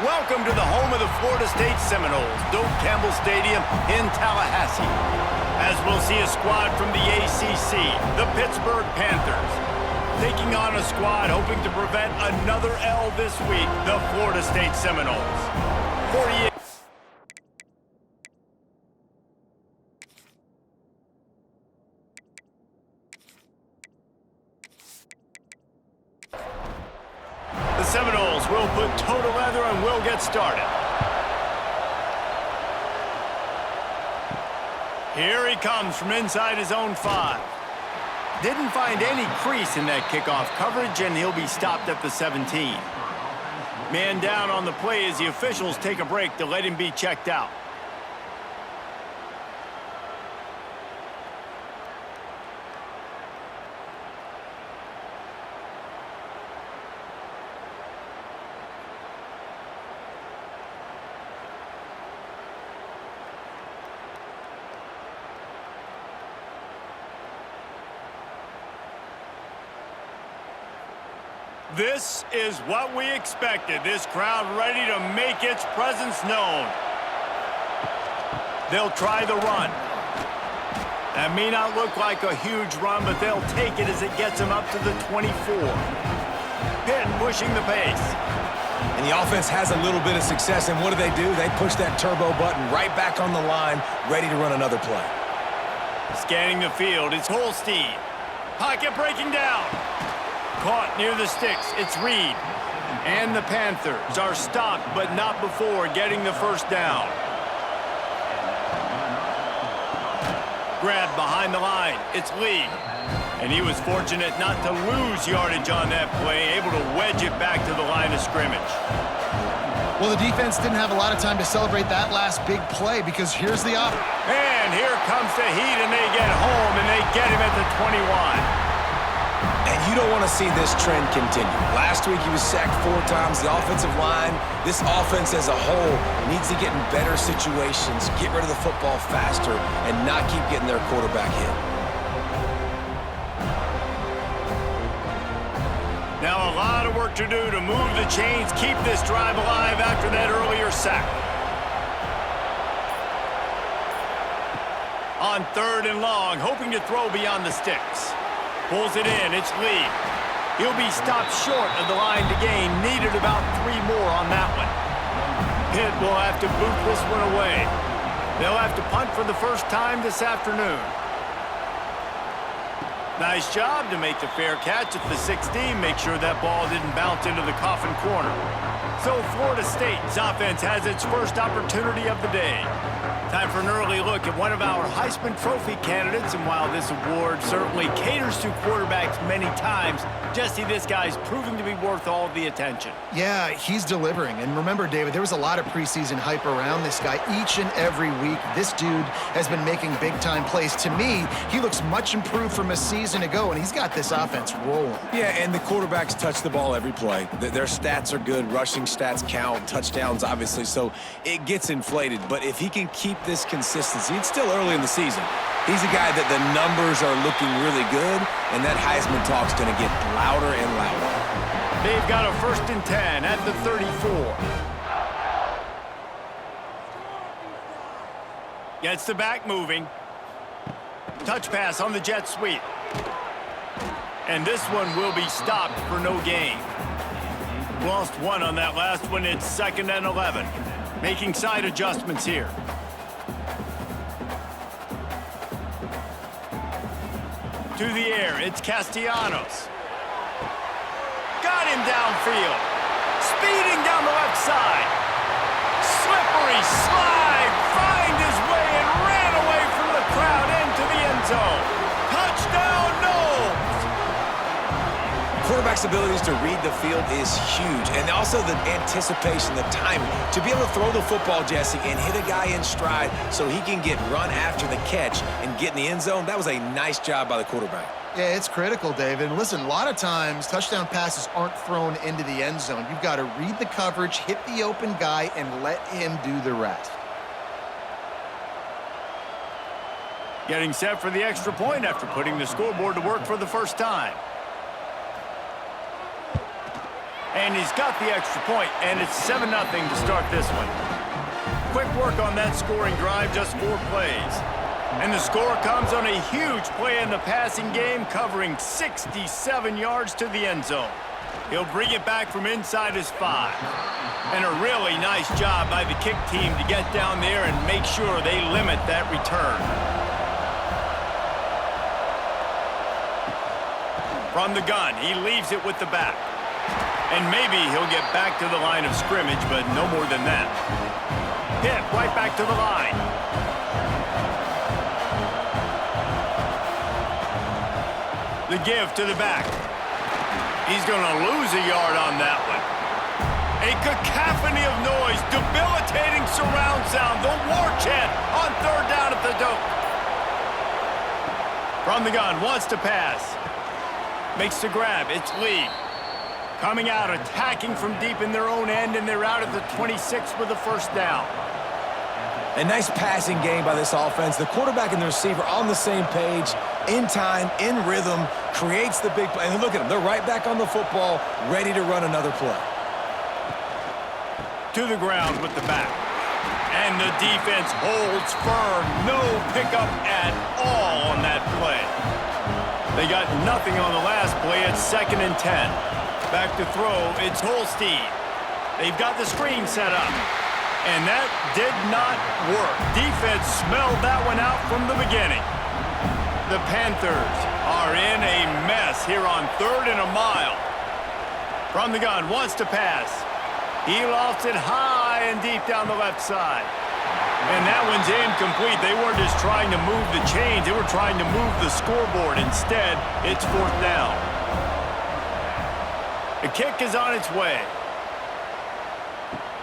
Welcome to the home of the Florida State Seminoles, Doak Campbell Stadium in Tallahassee. As we'll see a squad from the ACC, the Pittsburgh Panthers, taking on a squad hoping to prevent another L this week, the Florida State Seminoles. 48. The Seminoles will put toe to leather and will get started. Here he comes from inside his own 5. Didn't find any crease in that kickoff coverage, and he'll be stopped at the 17. Man down on the play as the officials take a break to let him be checked out. This is what we expected. This crowd ready to make its presence known. They'll try the run. That may not look like a huge run, but they'll take it as it gets them up to the 24. Pitt pushing the pace. And the offense has a little bit of success, and what do? They push that turbo button right back on the line, ready to run another play. Scanning the field, it's Holstein. Pocket breaking down. Caught near the sticks, it's Reed. And the Panthers are stopped, but not before getting the first down. Grabbed behind the line, it's Lee. And he was fortunate not to lose yardage on that play, able to wedge it back to the line of scrimmage. Well, the defense didn't have a lot of time to celebrate that last big play because here's the op. And here comes the heat, and they get home, and they get him at the 21. And you don't want to see this trend continue. Last week he was sacked 4 times. The offensive line, this offense as a whole, needs to get in better situations, get rid of the football faster, and not keep getting their quarterback hit. Now a lot of work to do to move the chains, keep this drive alive after that earlier sack. On 3rd and long, hoping to throw beyond the sticks. Pulls it in, it's Lee. He'll be stopped short of the line to gain. Needed about 3 more on that one. Pitt will have to boot this one away. They'll have to punt for the first time this afternoon. Nice job to make the fair catch at the 16. Make sure that ball didn't bounce into the coffin corner. So Florida State's offense has its first opportunity of the day. Time for an early look at one of our Heisman Trophy candidates, and while this award certainly caters to quarterbacks many times, Jesse, this guy's proving to be worth all of the attention. Yeah, he's delivering. And remember, David, there was a lot of preseason hype around this guy each and every week. This dude has been making big-time plays. To me, he looks much improved from a season ago, and he's got this offense rolling. Yeah, and the quarterbacks touch the ball every play. Their stats are good. Rushing stats count. Touchdowns, obviously, so it gets inflated. But if he can keep this consistency, it's still early in the season. He's a guy that the numbers are looking really good, and that Heisman talk's going to get louder and louder. They've got a 1st and 10 at the 34. Gets the back moving. Touch pass on the jet sweep. And this one will be stopped for no gain. Lost 1 on that last one. It's 2nd and 11. Making side adjustments here. To the air, it's Castellanos. Got him downfield. Speeding down the left side. Slippery slide. Find his way and ran away from the crowd into the end zone. Touchdown, Noles! Quarterback's abilities to read the field is huge, and also the anticipation, the timing. To be able to throw the football, Jesse, and hit a guy in stride so he can get run after the catch and get in the end zone, that was a nice job by the quarterback. Yeah, it's critical, David. And listen, a lot of times touchdown passes aren't thrown into the end zone. You've got to read the coverage, hit the open guy, and let him do the rest. Getting set for the extra point after putting the scoreboard to work for the first time. And he's got the extra point, and it's 7-0 to start this one. Quick work on that scoring drive, just 4 plays. And the score comes on a huge play in the passing game, covering 67 yards to the end zone. He'll bring it back from inside his 5. And a really nice job by the kick team to get down there and make sure they limit that return. From the gun, he leaves it with the back. And maybe he'll get back to the line of scrimmage, but no more than that. Hit right back to the line. The give to the back. He's going to lose a yard on that one. A cacophony of noise, debilitating surround sound, the war chant on 3rd down at the dope. From the gun, wants to pass. Makes the grab, it's Lee. Coming out, attacking from deep in their own end, and they're out at the 26 with a first down. A nice passing game by this offense. The quarterback and the receiver on the same page, in time, in rhythm, creates the big play. And look at them, they're right back on the football, ready to run another play. To the ground with the back. And the defense holds firm. No pickup at all on that play. They got nothing on the last play. It's 2nd and 10. Back to throw, it's Holstein. They've got the screen set up. And that did not work. Defense smelled that one out from the beginning. The Panthers are in a mess here on 3rd and a mile. From the gun, wants to pass. He lofts it high and deep down the left side. And that one's incomplete. They weren't just trying to move the chains. They were trying to move the scoreboard. Instead, it's 4th down. The kick is on its way.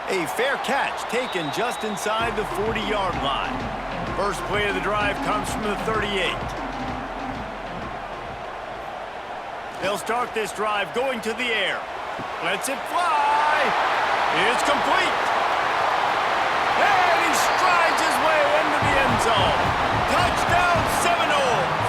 A fair catch taken just inside the 40-yard line. First play of the drive comes from the 38. They'll start this drive going to the air. Lets it fly. It's complete. And he strides his way into the end zone. Touchdown, Seminoles.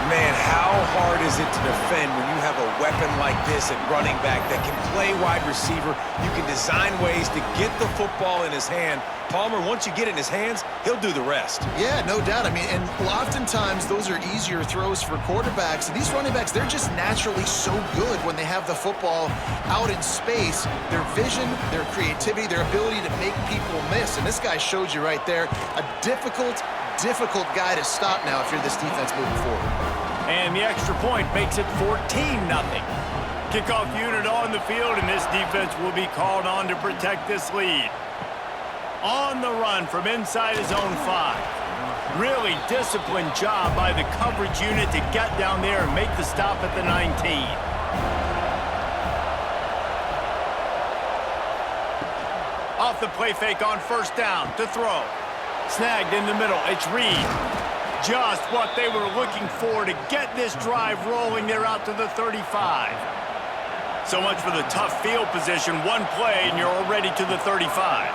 Man, how hard is it to defend when you have a weapon like this at running back that can play wide receiver? You can design ways to get the football in his hand. Palmer, once you get it in his hands, he'll do the rest. Yeah, no doubt. I mean, and oftentimes those are easier throws for quarterbacks. These running backs, they're just naturally so good when they have the football out in space. Their vision, their creativity, their ability to make people miss. And this guy showed you right there, a difficult guy to stop now if you're this defense moving forward. And the extra point makes it 14-0. Kickoff unit on the field, and this defense will be called on to protect this lead. On the run from inside his own 5. Really disciplined job by the coverage unit to get down there and make the stop at the 19. Off the play fake on 1st down to throw. Snagged in the middle, it's Reed. Just what they were looking for to get this drive rolling. They're out to the 35. So much for the tough field position. One play and you're already to the 35.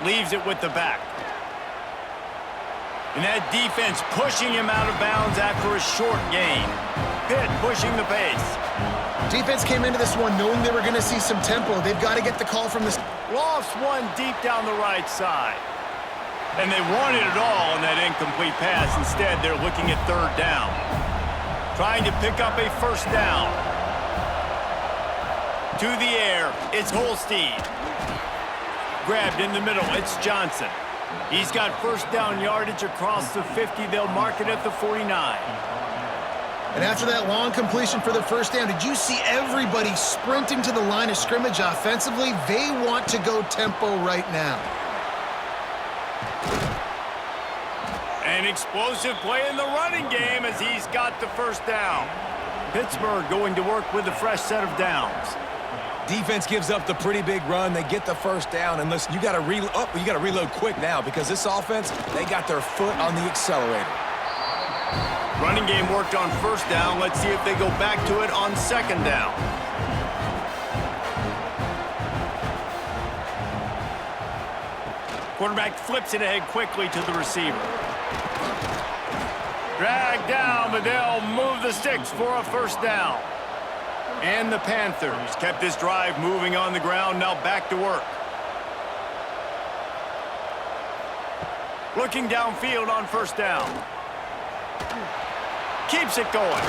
Leaves it with the back. And that defense pushing him out of bounds after a short gain. Pitt pushing the pace. Defense came into this one knowing they were going to see some tempo. They've got to get the call from this. Lost one deep down the right side. And they wanted it all on that incomplete pass. Instead, they're looking at 3rd down. Trying to pick up a 1st down. To the air, it's Holstein. Grabbed in the middle, it's Johnson. He's got 1st down yardage across the 50. They'll mark it at the 49. And after that long completion for the 1st down, did you see everybody sprinting to the line of scrimmage offensively? They want to go tempo right now. An explosive play in the running game as he's got the 1st down. Pittsburgh going to work with a fresh set of downs. Defense gives up the pretty big run. They get the 1st down. And listen, you got to reload quick now because this offense, they got their foot on the accelerator. Running game worked on 1st down. Let's see if they go back to it on 2nd down. Quarterback flips it ahead quickly to the receiver. Dragged down, but they'll move the sticks for a first down. And the Panthers kept this drive moving on the ground, now back to work. Looking downfield on first down. Keeps it going.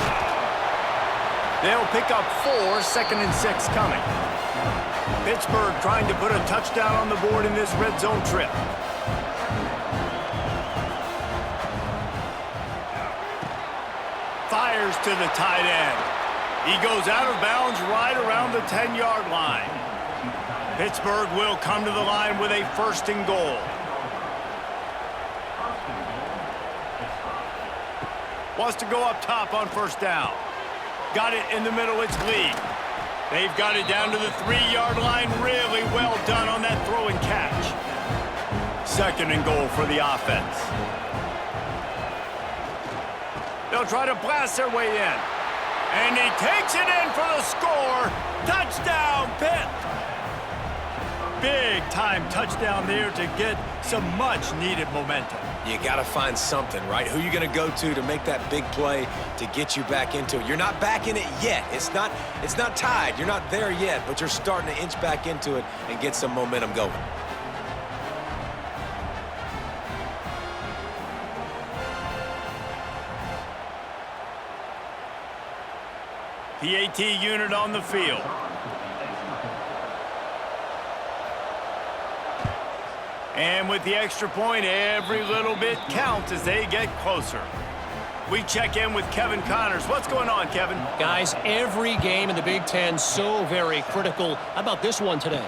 They'll pick up 4, 2nd and 6 coming. Pittsburgh trying to put a touchdown on the board in this red zone trip. Fires to the tight end. He goes out of bounds right around the 10-yard line. Pittsburgh will come to the line with a 1st and goal. Wants to go up top on first down. Got it in the middle, it's Lee. They've got it down to the 3-yard line. Really well done on that throw and catch. 2nd and goal for the offense. They'll try to blast their way in. And he takes it in for the score. Touchdown, Pitt. Big-time touchdown there to get some much-needed momentum. You got to find something, right? Who are you going to go to make that big play to get you back into it? You're not back in it yet. It's not tied. You're not there yet, but you're starting to inch back into it and get some momentum going. PAT unit on the field. And with the extra point, every little bit counts as they get closer. We check in with Kevin Connors. What's going on, Kevin? Guys, every game in the Big Ten so very critical. How about this one today?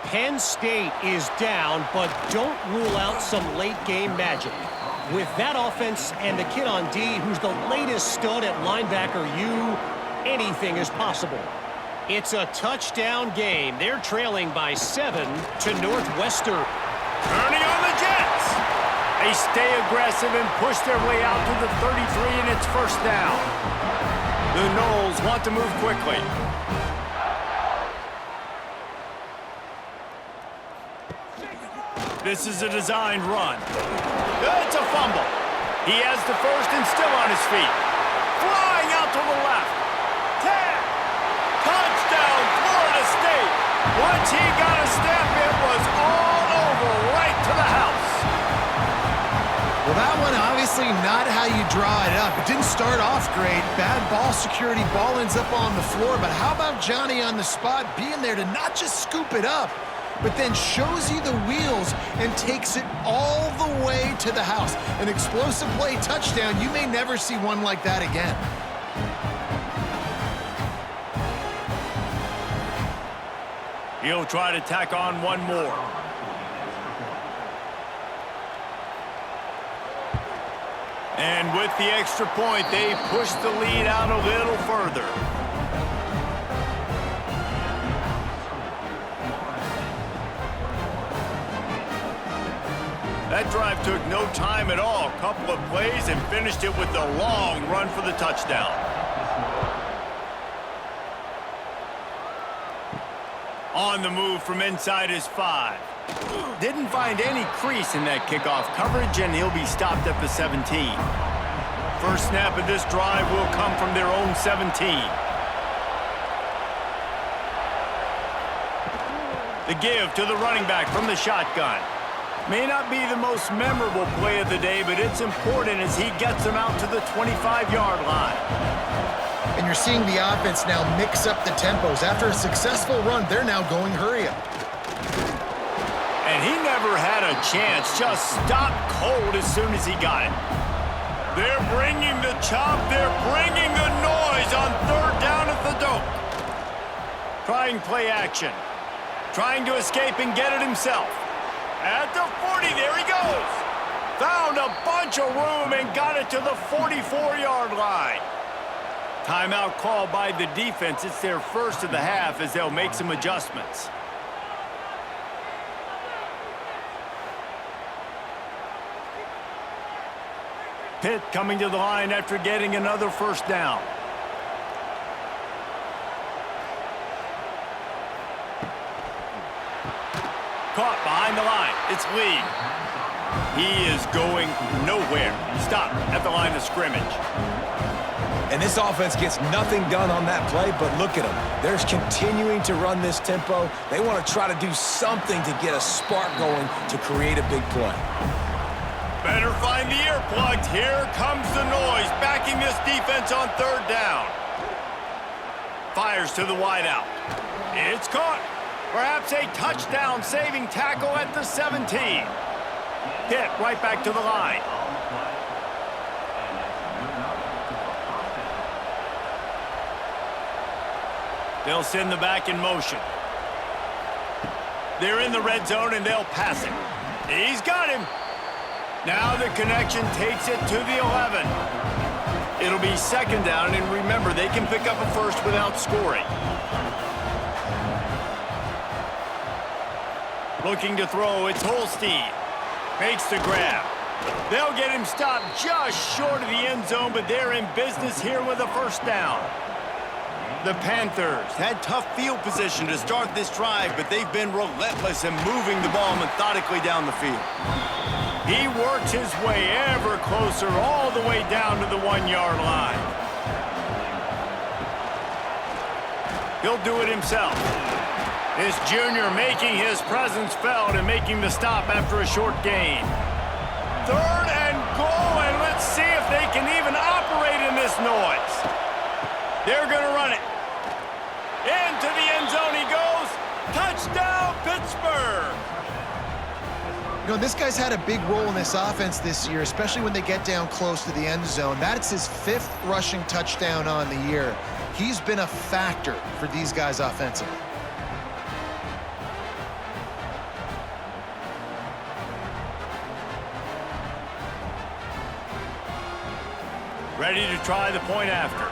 Penn State is down, but don't rule out some late-game magic. With that offense and the kid on D, who's the latest stud at linebacker, anything is possible. It's a touchdown game. They're trailing by 7 to Northwestern. Turning on the Jets. They stay aggressive and push their way out to the 33, and it's first down. The Noles want to move quickly. This is a designed run. It's a fumble. He has the first and still on his feet. Flying out to the left. 10. Touchdown, Florida State. Once he got a step, it was all over, right to the house. Well, that one obviously not how you draw it up. It didn't start off great. Bad ball security. Ball ends up on the floor. But how about Johnny on the spot being there to not just scoop it up, but then shows you the wheels and takes it all the way to the house. An explosive play touchdown. You may never see one like that again. He'll try to tack on one more. And with the extra point, they push the lead out a little further. That drive took no time at all. A couple of plays and finished it with a long run for the touchdown. On the move from inside his 5. Didn't find any crease in that kickoff coverage, and he'll be stopped at the 17. First snap of this drive will come from their own 17. The give to the running back from the shotgun. May not be the most memorable play of the day, but it's important as he gets them out to the 25-yard line. And you're seeing the offense now mix up the tempos. After a successful run, they're now going hurry up. And he never had a chance. Just stopped cold as soon as he got it. They're bringing the chop. They're bringing the noise on 3rd down at the Doak. Trying play action. Trying to escape and get it himself. At the 40, there he goes. Found a bunch of room and got it to the 44-yard line. Timeout called by the defense. It's their first of the half as they'll make some adjustments. Pitt coming to the line after getting another first down. Caught behind the line. It's Lee. He is going nowhere. Stop at the line of scrimmage. And this offense gets nothing done on that play, but look at them. They're continuing to run this tempo. They want to try to do something to get a spark going to create a big play. Better find the earplugs. Here comes the noise, backing this defense on third down. Fires to the wideout. It's caught. Perhaps a touchdown-saving tackle at the 17. Hit right back to the line. They'll send the back in motion. They're in the red zone, and they'll pass it. He's got him. Now the connection takes it to the 11. It'll be second down, and remember, they can pick up a first without scoring. Looking to throw, it's Holstein. Makes the grab. They'll get him stopped just short of the end zone, but they're in business here with a first down. The Panthers had tough field position to start this drive, but they've been relentless in moving the ball methodically down the field. He works his way ever closer all the way down to the 1-yard line. He'll do it himself. This junior making his presence felt and making the stop after a short gain. Third and goal, and let's see if they can even operate in this noise. They're going to run it. Into the end zone he goes. Touchdown, Pittsburgh! You know, this guy's had a big role in this offense this year, especially when they get down close to the end zone. That's his 5th rushing touchdown on the year. He's been a factor for these guys offensively. Ready to try the point after.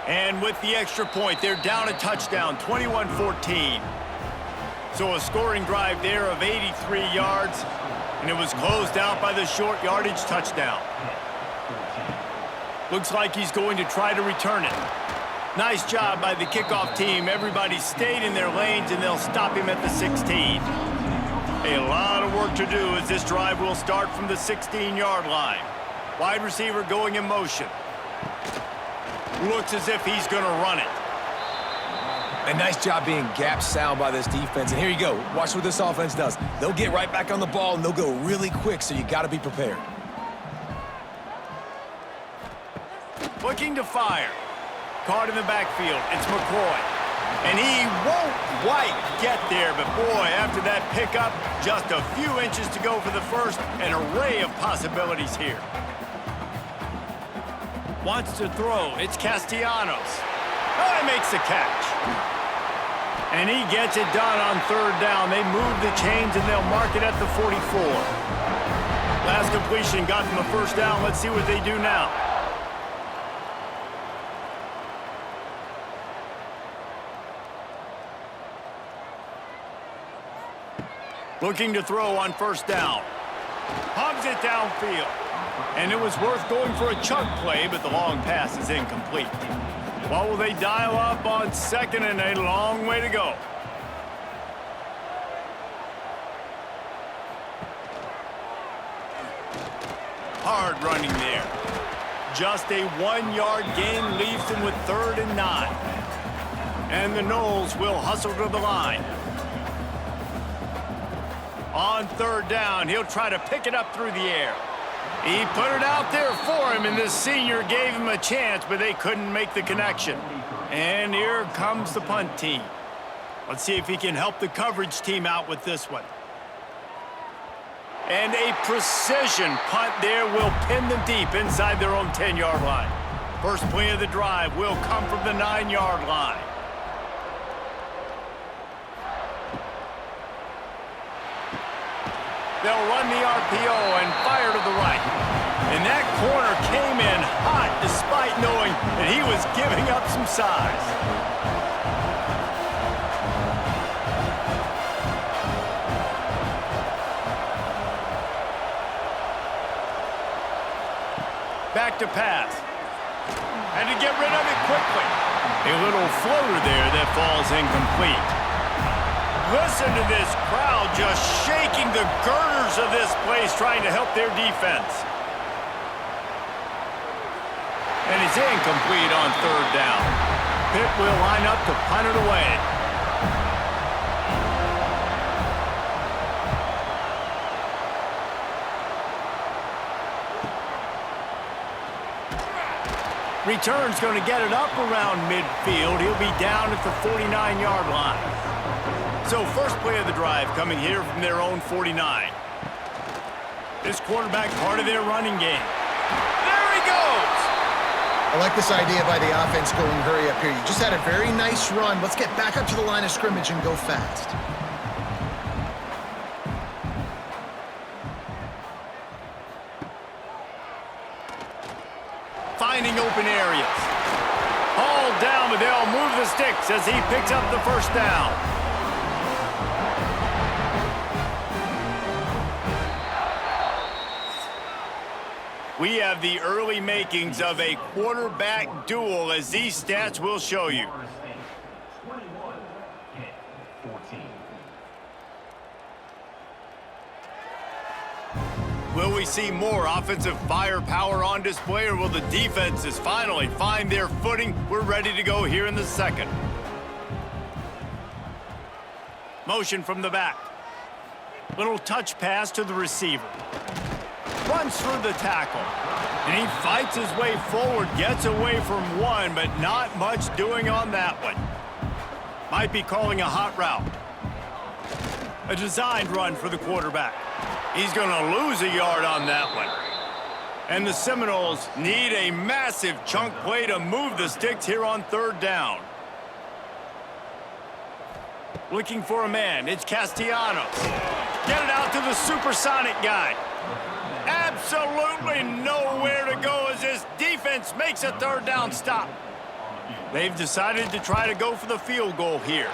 And with the extra point, they're down a touchdown, 21-14. So a scoring drive there of 83 yards, and it was closed out by the short yardage touchdown. Looks like he's going to try to return it. Nice job by the kickoff team. Everybody stayed in their lanes, and they'll stop him at the 16. A lot of work to do as this drive will start from the 16-yard line. Wide receiver going in motion. Looks as if he's going to run it. A nice job being gap sound by this defense. And here you go. Watch what this offense does. They'll get right back on the ball, and they'll go really quick, so you got to be prepared. Looking to fire. Caught in the backfield. It's McCoy. And he won't quite get there, but boy, after that pickup, just a few inches to go for the first. An array of possibilities here. Wants to throw. It's Castellanos. Oh, he makes the catch. And he gets it done on third down. They move the chains, and they'll mark it at the 44. Last completion got them a first down. Let's see what they do now. Looking to throw on first down. Pumps it downfield. And it was worth going for a chunk play, but the long pass is incomplete. What will they dial up on second, and a long way to go? Hard running there. Just a 1-yard gain leaves them with 3rd and 9. And the Noles will hustle to the line. On third down, he'll try to pick it up through the air. He put it out there for him, and this senior gave him a chance, but they couldn't make the connection. And here comes the punt team. Let's see if he can help the coverage team out with this one. And a precision punt there will pin them deep inside their own 10-yard line. First play of the drive will come from the 9-yard line. They'll run the RPO and fire to the right. And that corner came in hot despite knowing that he was giving up some size. Back to pass. And to get rid of it quickly. A little floater there that falls incomplete. Listen to this crowd just shaking the girders of this place trying to help their defense. And it's incomplete on third down. Pitt will line up to punt it away. Return's going to get it up around midfield. He'll be down at the 49-yard line. So first play of the drive coming here from their own 49. This quarterback part of their running game. There he goes! I like this idea by the offense going hurry up here. You just had a very nice run. Let's get back up to the line of scrimmage and go fast. Finding open areas. Hauled down, but they'll move the sticks as he picks up the first down. We have the early makings of a quarterback duel, as these stats will show you. Will we see more offensive firepower on display, or will the defenses finally find their footing? We're ready to go here in the second. Motion from the back. Little touch pass to the receiver. Runs through the tackle. And he fights his way forward, gets away from one, but not much doing on that one. Might be calling a hot route. A designed run for the quarterback. He's going to lose a yard on that one. And the Seminoles need a massive chunk play to move the sticks here on third down. Looking for a man. It's Castellanos. Get it out to the supersonic guy. Absolutely nowhere to go as this defense makes a third down stop. They've decided to try to go for the field goal here.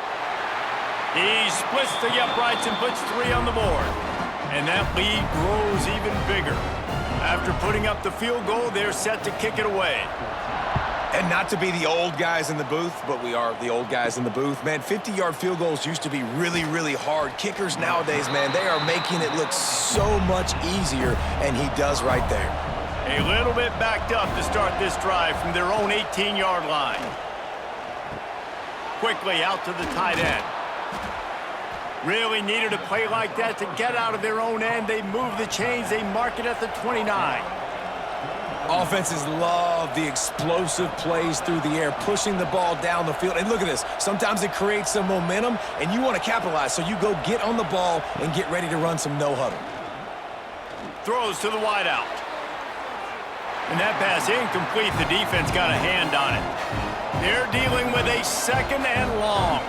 He splits the uprights and puts 3 on the board. And that lead grows even bigger. After putting up the field goal, they're set to kick it away. And not to be the old guys in the booth, but we are the old guys in the booth. Man, 50-yard field goals used to be really, really hard. Kickers nowadays, man, they are making it look so much easier, and he does right there. A little bit backed up to start this drive from their own 18-yard line. Quickly out to the tight end. Really needed a play like that to get out of their own end. They move the chains. They mark it at the 29. Offenses love the explosive plays through the air, pushing the ball down the field. And look at this. Sometimes it creates some momentum, and you want to capitalize. So you go get on the ball and get ready to run some no-huddle. Throws to the wideout. And that pass incomplete. The defense got a hand on it. They're dealing with a second and long.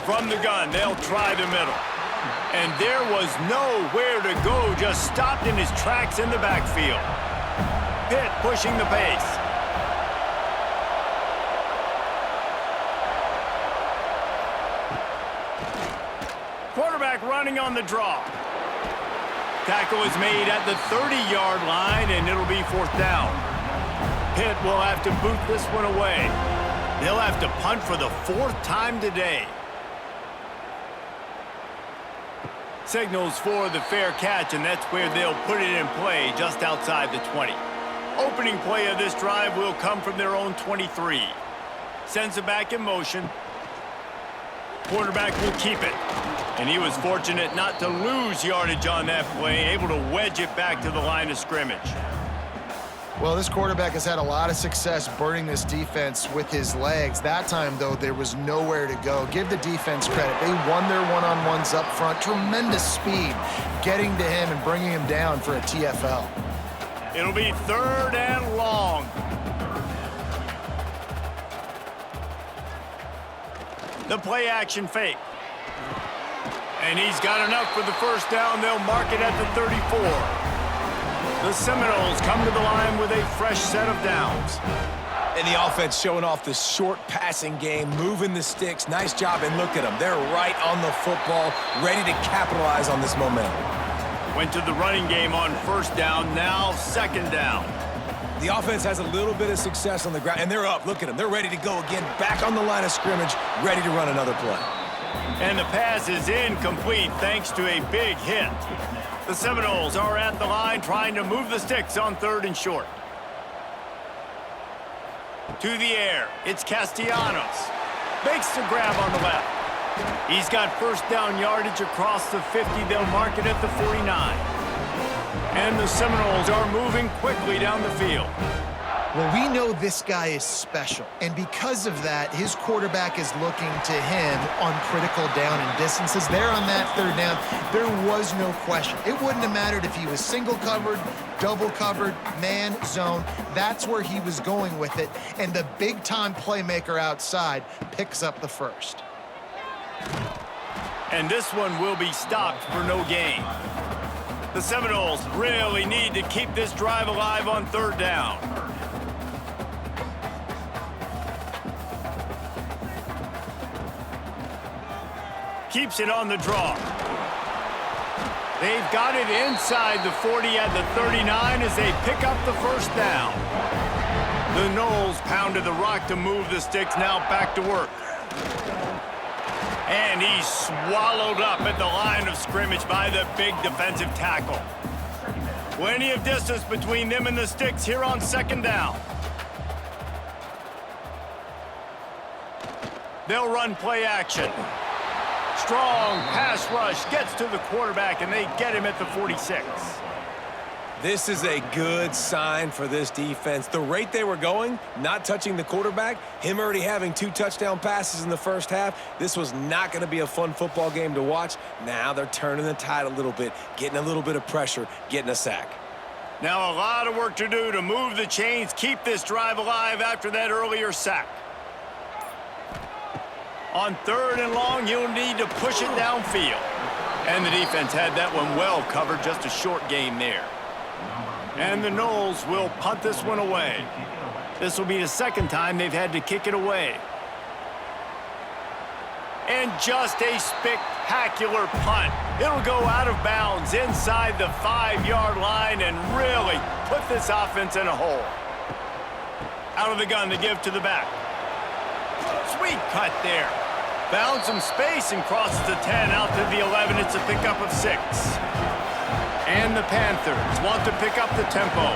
From the gun, they'll try the middle. And there was nowhere to go, just stopped in his tracks in the backfield. Pitt pushing the pace. Quarterback running on the draw. Tackle is made at the 30-yard line, and it'll be fourth down. Pitt will have to boot this one away. They'll have to punt for the 4th time today. Signals for the fair catch, and that's where they'll put it in play, just outside the 20. Opening play of this drive will come from their own 23. Sends it back in motion. Quarterback will keep it. And he was fortunate not to lose yardage on that play, able to wedge it back to the line of scrimmage. Well, this quarterback has had a lot of success burning this defense with his legs. That time, though, there was nowhere to go. Give the defense credit. They won their one-on-ones up front. Tremendous speed getting to him and bringing him down for a TFL. It'll be 3rd and long. The play action fake. And he's got enough for the first down. They'll mark it at the 34. The Seminoles come to the line with a fresh set of downs. And the offense showing off the short passing game, moving the sticks. Nice job, and look at them. They're right on the football, ready to capitalize on this momentum. Went to the running game on first down, now second down. The offense has a little bit of success on the ground, and they're up. Look at them. They're ready to go again, back on the line of scrimmage, ready to run another play. And the pass is incomplete thanks to a big hit. The Seminoles are at the line trying to move the sticks on 3rd and short. To the air, it's Castellanos. Makes the grab on the left. He's got first down yardage across the 50. They'll mark it at the 49. And the Seminoles are moving quickly down the field. Well, we know this guy is special, and because of that, his quarterback is looking to him on critical down and distances. There on that 3rd down, there was no question. It wouldn't have mattered if he was single covered, double covered, man, zone. That's where he was going with it, and the big-time playmaker outside picks up the first. And this one will be stopped for no gain. The Seminoles really need to keep this drive alive on 3rd down. Keeps it on the draw. They've got it inside the 40 at the 39 as they pick up the first down. The Noles pounded the rock to move the sticks, now back to work. And he's swallowed up at the line of scrimmage by the big defensive tackle. Plenty of distance between them and the sticks here on 2nd down. They'll run play action. Strong pass rush gets to the quarterback, and they get him at the 46. This is a good sign for this defense. The rate they were going, not touching the quarterback, him already having 2 touchdown passes in the first half, this was not going to be a fun football game to watch. Now they're turning the tide a little bit, getting a little bit of pressure, getting a sack. Now a lot of work to do to move the chains, keep this drive alive after that earlier sack. On 3rd and long, you'll need to push it downfield. And the defense had that one well covered, just a short gain there. And the Noles will punt this one away. This will be the 2nd time they've had to kick it away. And just a spectacular punt. It'll go out of bounds inside the 5-yard line and really put this offense in a hole. Out of the gun to give to the back. Sweet cut there. Found some space and crosses the 10 out to the 11. It's a pickup of 6. And the Panthers want to pick up the tempo.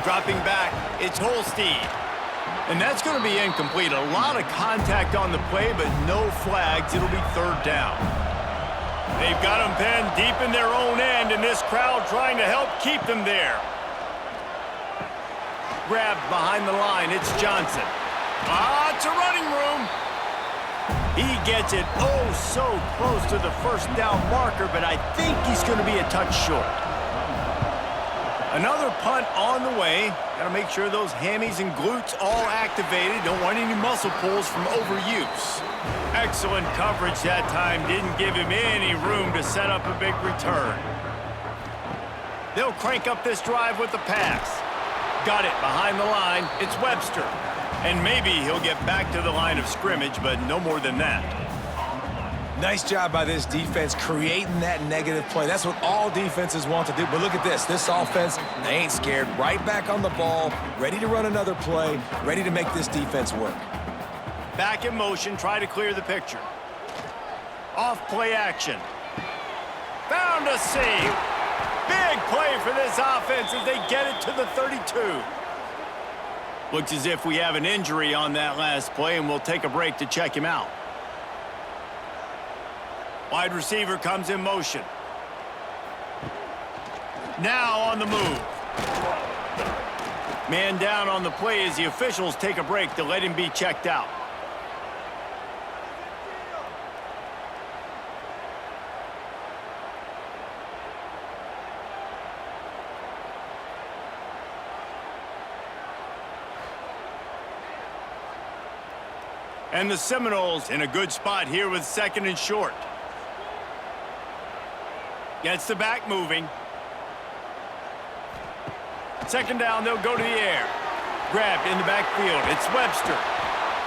Dropping back, it's Holstein. And that's going to be incomplete. A lot of contact on the play, but no flags. It'll be 3rd down. They've got them pinned deep in their own end, and this crowd trying to help keep them there. Grabbed behind the line, it's Johnson. It's a running room. He gets it so close to the first down marker, but I think he's going to be a touch short. Another punt on the way. Got to make sure those hammies and glutes all activated. Don't want any muscle pulls from overuse. Excellent coverage that time. Didn't give him any room to set up a big return. They'll crank up this drive with the pass. Got it behind the line. It's Webster. And maybe he'll get back to the line of scrimmage, but no more than that. Nice job by this defense creating that negative play. That's what all defenses want to do. But look at this. This offense, they ain't scared. Right back on the ball, ready to run another play, ready to make this defense work. Back in motion, try to clear the picture. Off play action. Found a save. Big play for this offense as they get it to the 32. Looks as if we have an injury on that last play, and we'll take a break to check him out. Wide receiver comes in motion. Now on the move. Man down on the play as the officials take a break to let him be checked out. And the Seminoles in a good spot here with 2nd and short. Gets the back moving. 2nd down, they'll go to the air. Grabbed in the backfield. It's Webster.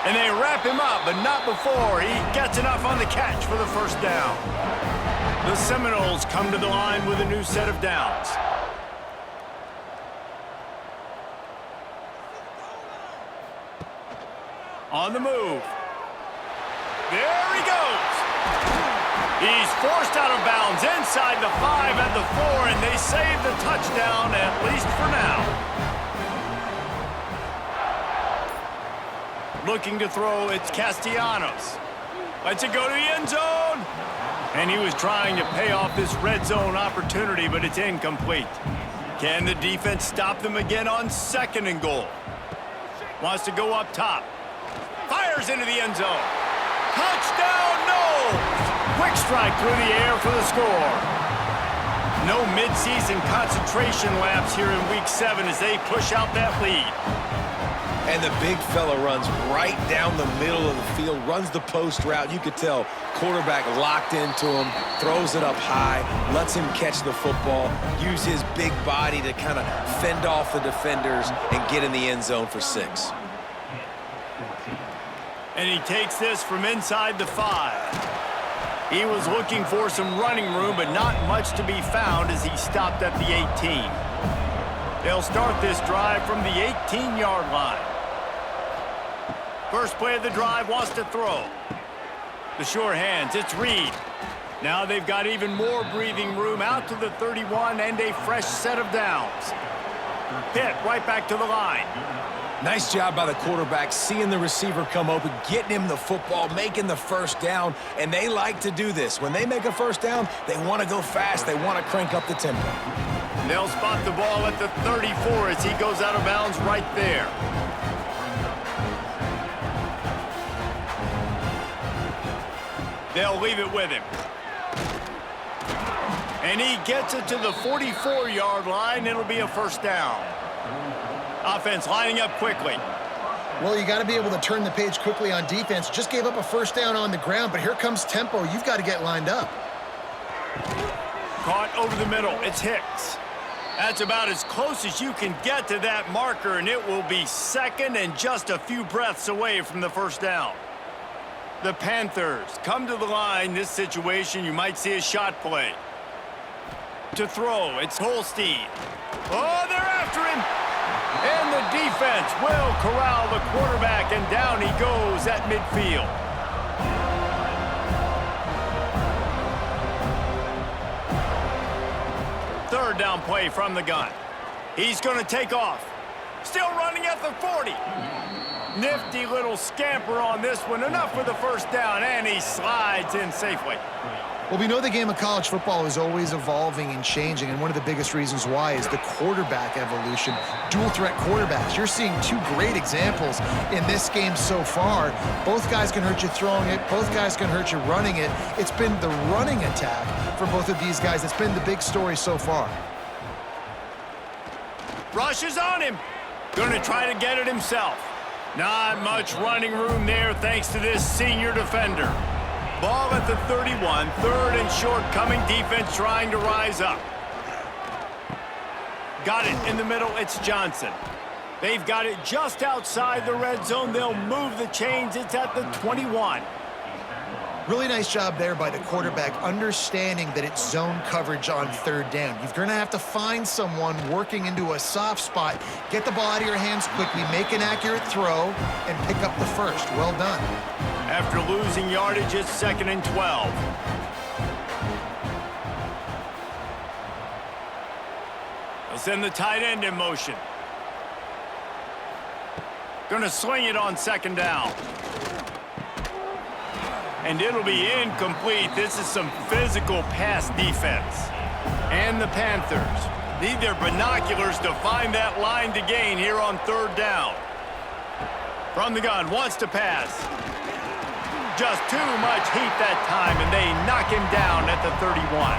And they wrap him up, but not before he gets enough on the catch for the first down. The Seminoles come to the line with a new set of downs. On the move. There he goes. He's forced out of bounds inside the 5 and the 4, and they save the touchdown, at least for now. Looking to throw, it's Castellanos. Lets it go to the end zone. And he was trying to pay off this red zone opportunity, but it's incomplete. Can the defense stop them again on 2nd and goal? Wants to go up top. Fires into the end zone. Touchdown, no! Quick strike through the air for the score. No midseason concentration lapse here in Week 7 as they push out that lead. And the big fella runs right down the middle of the field, runs the post route. You could tell quarterback locked into him, throws it up high, lets him catch the football, use his big body to kind of fend off the defenders and get in the end zone for 6. And he takes this from inside the 5. He was looking for some running room, but not much to be found as he stopped at the 18. They'll start this drive from the 18-yard line. First play of the drive, wants to throw. The sure hands, it's Reed. Now they've got even more breathing room out to the 31 and a fresh set of downs. Pitt right back to the line. Nice job by the quarterback, seeing the receiver come open, getting him the football, making the first down, and they like to do this. When they make a first down, they want to go fast. They want to crank up the tempo. They'll spot the ball at the 34 as he goes out of bounds right there. They'll leave it with him. And he gets it to the 44-yard line. It'll be a first down. Offense lining up quickly. Well, you got to be able to turn the page quickly on defense. Just gave up a first down on the ground, but here comes tempo. You've got to get lined up. Caught over the middle. It's Hicks. That's about as close as you can get to that marker, and it will be 2nd and just a few breaths away from the first down. The Panthers come to the line. This situation, you might see a shot play. To throw, it's Holstein. Oh, they're after him. And the defense will corral the quarterback, and down he goes at midfield. Third down play from the gun. He's going to take off. Still running at the 40. Nifty little scamper on this one. Enough for the first down, and he slides in safely. Well, we know the game of college football is always evolving and changing, and one of the biggest reasons why is the quarterback evolution. Dual-threat quarterbacks. You're seeing 2 great examples in this game so far. Both guys can hurt you throwing it. Both guys can hurt you running it. It's been the running attack for both of these guys that's been the big story so far. Rushes on him. Going to try to get it himself. Not much running room there thanks to this senior defender. Ball at the 31, 3rd and short, coming defense trying to rise up. Got it in the middle, it's Johnson. They've got it just outside the red zone. They'll move the chains, it's at the 21. Really nice job there by the quarterback, understanding that it's zone coverage on 3rd down. You're going to have to find someone working into a soft spot, get the ball out of your hands quickly, make an accurate throw, and pick up the first. Well done. After losing yardage, it's 2nd and 12. They'll send the tight end in motion. Going to swing it on 2nd down. And it'll be incomplete. This is some physical pass defense. And the Panthers need their binoculars to find that line to gain here on 3rd down. From the gun, wants to pass. Just too much heat that time, and they knock him down at the 31.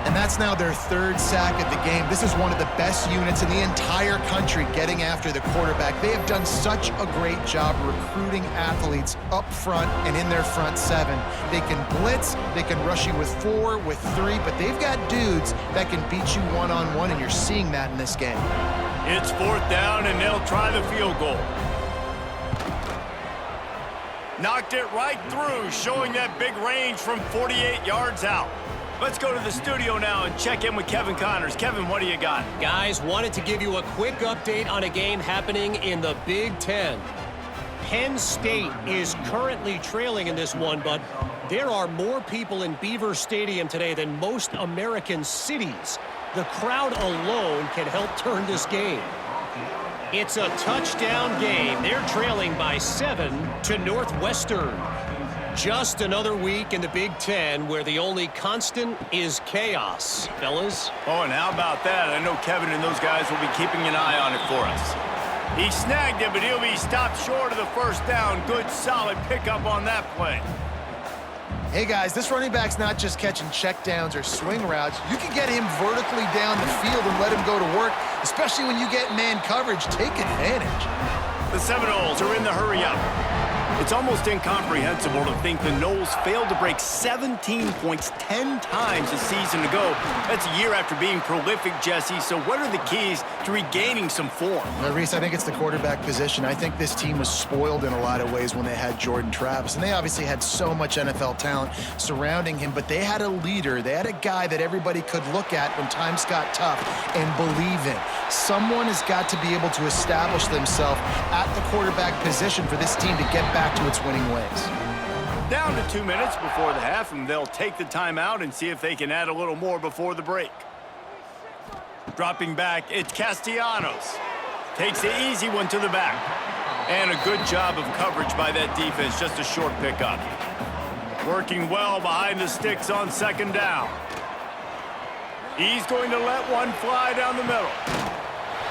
And that's now their 3rd sack of the game. This is one of the best units in the entire country getting after the quarterback. They have done such a great job recruiting athletes up front and in their front 7. They can blitz, they can rush you with 4, with 3, but they've got dudes that can beat you one-on-one, and you're seeing that in this game. It's 4th down, and they'll try the field goal. Knocked it right through, showing that big range from 48 yards out. Let's go to the studio now and check in with Kevin Connors. Kevin, what do you got? Guys, wanted to give you a quick update on a game happening in the Big Ten. Penn State is currently trailing in this one, but there are more people in Beaver Stadium today than most American cities. The crowd alone can help turn this game. It's a touchdown game. They're trailing by 7 to Northwestern. Just another week in the Big Ten where the only constant is chaos, fellas. Oh, and how about that? I know Kevin and those guys will be keeping an eye on it for us. He snagged it, but he'll be stopped short of the first down. Good, solid pickup on that play. Hey, guys, this running back's not just catching checkdowns or swing routes. You can get him vertically down the field and let him go to work, especially when you get man coverage. Take advantage. The Seminoles are in the hurry-up. It's almost incomprehensible to think the Noles failed to break 17 points 10 times a season ago. That's a year after being prolific, Jesse. So what are the keys to regaining some form? Reese, I think it's the quarterback position. I think this team was spoiled in a lot of ways when they had Jordan Travis. And they obviously had so much NFL talent surrounding him, but they had a leader. They had a guy that everybody could look at when times got tough and believe in. Someone has got to be able to establish themselves at the quarterback position for this team to get back to its winning ways. Down to 2 minutes before the half, and they'll take the timeout and see if they can add a little more before the break. Dropping back, it's Castellanos. Takes the easy one to the back. And a good job of coverage by that defense, just a short pickup. Working well behind the sticks on second down. He's going to let one fly down the middle.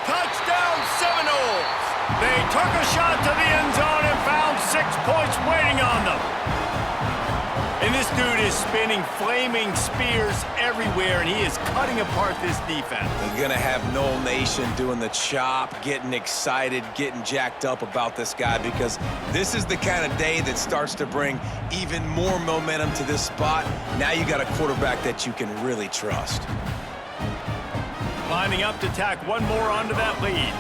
Touchdown, Seminoles! They took a shot to the end zone and found 6 points waiting on them. And this dude is spinning flaming spears everywhere, and he is cutting apart this defense. You're going to have Nole Nation doing the chop, getting excited, getting jacked up about this guy, because this is the kind of day that starts to bring even more momentum to this spot. Now you got a quarterback that you can really trust. Lining up to tack one more onto that lead.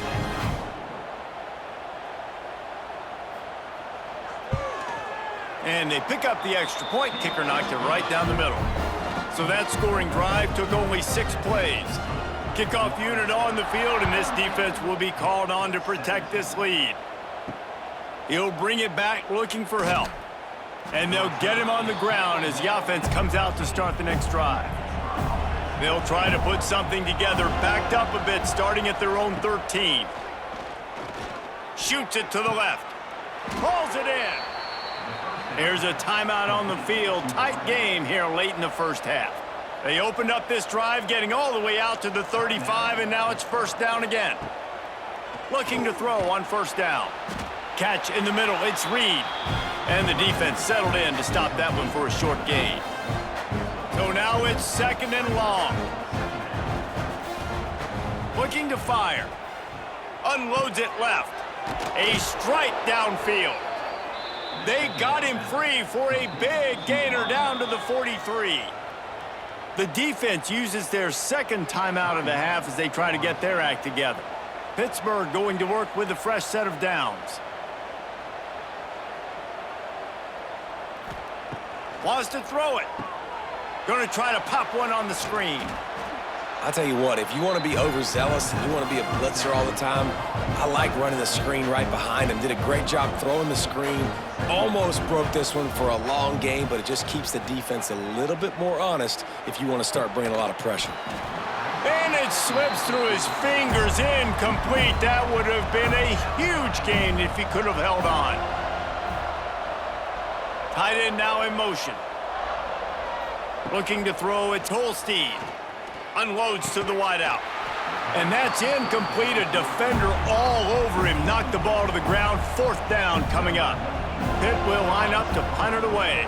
And they pick up the extra point. Kicker knocked it right down the middle. So that scoring drive took only 6 plays. Kickoff unit on the field, and this defense will be called on to protect this lead. He'll bring it back looking for help. And they'll get him on the ground as the offense comes out to start the next drive. They'll try to put something together, backed up a bit, starting at their own 13. Shoots it to the left. Pulls it in. There's a timeout on the field. Tight game here late in the first half. They opened up this drive, getting all the way out to the 35, and now it's first down again. Looking to throw on first down. Catch in the middle. It's Reed. And the defense settled in to stop that one for a short gain. So now it's second and long. Looking to fire. Unloads it left. A strike downfield. They got him free for a big gainer down to the 43. The defense uses their second timeout of the half as they try to get their act together. Pittsburgh going to work with a fresh set of downs. Wants to throw it. Going to try to pop one on the screen. I'll tell you what, if you want to be overzealous and you want to be a blitzer all the time, I like running the screen right behind him. Did a great job throwing the screen. Almost broke this one for a long game, but it just keeps the defense a little bit more honest if you want to start bringing a lot of pressure. And it slips through his fingers, incomplete. That would have been a huge gain if he could have held on. Tight end now in motion. Looking to throw, it's Holstein. Unloads to the wideout. And that's incomplete. A defender all over him. Knocked the ball to the ground. Fourth down coming up. Pitt will line up to punt it away.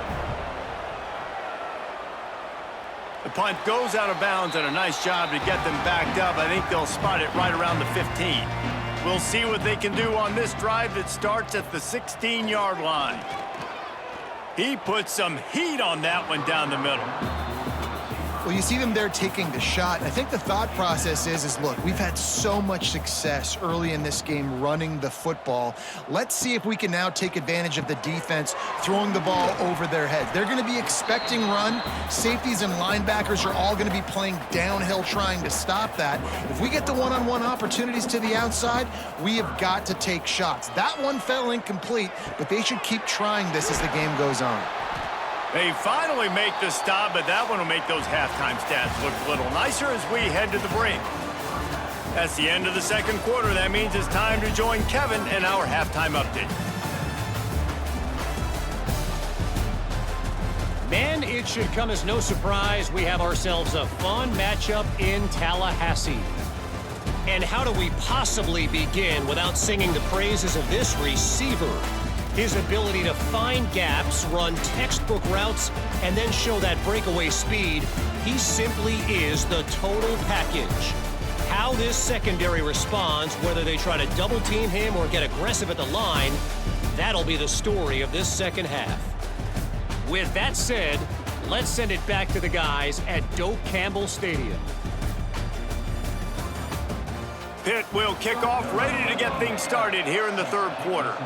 The punt goes out of bounds, and a nice job to get them backed up. I think they'll spot it right around the 15. We'll see what they can do on this drive that starts at the 16-yard line. He put some heat on that one down the middle. Well, you see them there taking the shot. I think the thought process is look, we've had so much success early in this game running the football. Let's see if we can now take advantage of the defense throwing the ball over their heads. They're going to be expecting run. Safeties and linebackers are all going to be playing downhill trying to stop that. If we get the one-on-one opportunities to the outside, we have got to take shots. That one fell incomplete, but they should keep trying this as the game goes on. They finally make the stop, but that one will make those halftime stats look a little nicer as we head to the break. That's the end of the second quarter. That means it's time to join Kevin in our halftime update. Man, it should come as no surprise we have ourselves a fun matchup in Tallahassee. And how do we possibly begin without singing the praises of this receiver? His ability to find gaps, run textbook routes, and then show that breakaway speed, he simply is the total package. How this secondary responds, whether they try to double team him or get aggressive at the line, that'll be the story of this second half. With that said, let's send it back to the guys at Doak Campbell Stadium. Pitt will kick off, ready to get things started here in the third quarter.